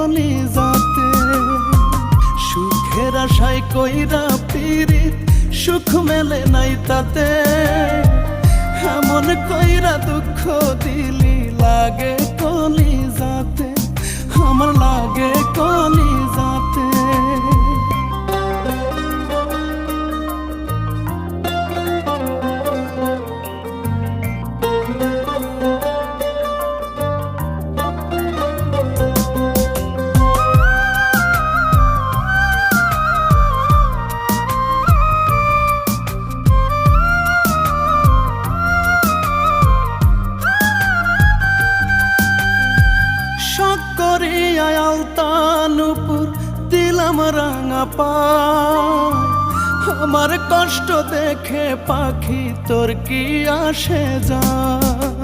কলিজাতে। সুখের আশায় কইরা পিরিত সুখ মেলে নাই তাতে, এমন কইরা দুঃখ দিলি লাগে কলিজাতে, আমার লাগে কলিজাতে। আলতানুপুর দিলাম রাঙা পায়, আমার কষ্ট দেখে পাখি তোর কি আসে যায়।